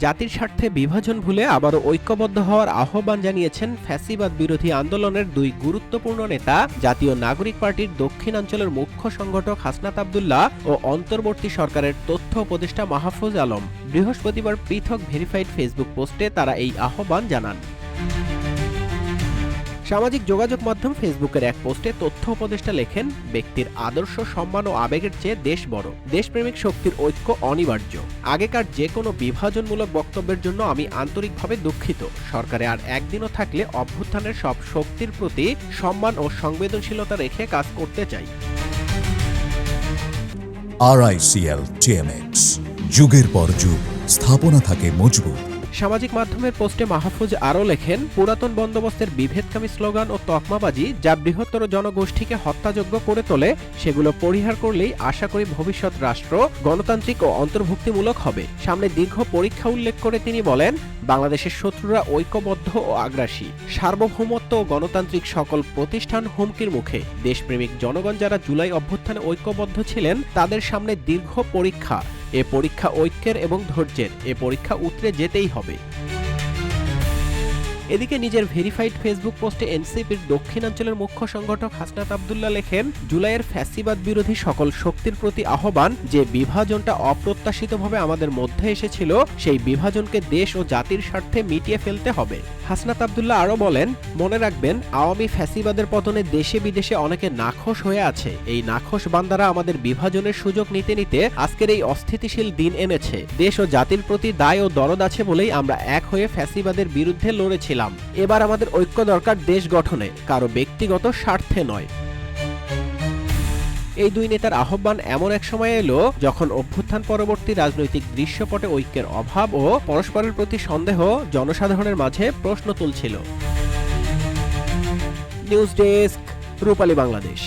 জাতির স্বার্থে বিভাজন ভুলে আবারও ঐক্যবদ্ধ হওয়ার আহ্বান জানিয়েছেন ফ্যাসিবাদ বিরোধী আন্দোলনের দুই গুরুত্বপূর্ণ নেতা, জাতীয় নাগরিক পার্টির দক্ষিণাঞ্চলের মুখ্য সংগঠক হাসনাত আব্দুল্লাহ ও অন্তর্বর্তী সরকারের তথ্য উপদেষ্টা মাহফুজ আলম। বৃহস্পতিবার পৃথক ভেরিফাইড ফেসবুক পোস্টে তারা এই আহ্বান জানান। সামাজিক যোগাযোগ মাধ্যম ফেসবুকের এক পোস্টে তথ্য উপদেষ্টা লেখেন, ব্যক্তির আদর্শ, সম্মান ও আবেগের চেয়ে দেশ বড়। দেশপ্রেমিক শক্তির ঐক্য অনিবার্য। আগেকার যে কোনো বিভাজনমূলক বক্তব্যের জন্য আমি আন্তরিকভাবে দুঃখিত। সরকারে আর একদিনও থাকলে অভ্যুত্থানের সব শক্তির প্রতি সম্মান ও সংবেদনশীলতা রেখে কাজ করতে চাই। RICL TMX, যুগের পর যুগ স্থাপনা থাকে মজবুত। সামাজিক মাধ্যমের পোস্টে মাহফুজ আরও লেখেন, পুরাতন বন্দোবস্তের বিভেদকামী স্লোগান ও তকমাবাজি যা বৃহত্তর জনগোষ্ঠীকে হত্যাযোগ্য করে তোলে, সেগুলো পরিহার করলেই আশা করি ভবিষ্যৎ রাষ্ট্র গণতান্ত্রিক ও অন্তর্ভুক্তিমূলক হবে। সামনে দীর্ঘ পরীক্ষা উল্লেখ করে তিনি বলেন, বাংলাদেশের শত্রুরা ঐক্যবদ্ধ ও আগ্রাসী। সার্বভৌমত্ব ও গণতান্ত্রিক সকল প্রতিষ্ঠান হুমকির মুখে। দেশপ্রেমিক জনগণ যারা জুলাই অভ্যুত্থানে ঐক্যবদ্ধ ছিলেন, তাদের সামনে দীর্ঘ পরীক্ষা। এ পরীক্ষা ঐক্যের এবং ধৈর্যের। এ পরীক্ষা উতরে যেতেই হবে। এদিকে নিজের ভেরিফাইড ফেসবুক পোস্টে এনসিপির দক্ষিণাঞ্চলের মুখ্য সংগঠক হাসনাত আব্দুল্লাহ লেখেন, জুলাইয়ের ফ্যাসিবাদ বিরোধী সকল শক্তির প্রতি আহ্বান, যে বিভাজনটা অপ্রত্যাশিতভাবে আমাদের মধ্যে এসেছিল, সেই বিভাজনকে দেশ ও জাতির স্বার্থে মিটিয়ে ফেলতে হবে। হাসনাত আব্দুল্লাহ আরও বলেন, মনে রাখবেন, আওয়ামী ফ্যাসিবাদের পতনে দেশে বিদেশে অনেকে নাখোশ হয়ে আছে। এই নাখোশ বান্দারা আমাদের বিভাজনের সুযোগ নিতে নিতে আজকের এই অস্থিতিশীল দিন এনেছে। দেশ ও জাতির প্রতি দায় ও দরদ আছে বলেই আমরা এক হয়ে ফ্যাসিবাদের বিরুদ্ধে লড়েছিলাম। এবার আমাদের ঐক্য দরকার দেশ গঠনে, কারো ব্যক্তিগত স্বার্থে নয়। এই দুই নেতার আহ্বান এমন এক সময় এলো যখন অভ্যুত্থান পরবর্তী রাজনৈতিক দৃশ্যপটে ঐক্যের অভাব ও পরস্পরের প্রতি সন্দেহ জনসাধারণের মাঝে প্রশ্ন তুলছিল। নিউজ ডেস্ক, রূপালী বাংলাদেশ।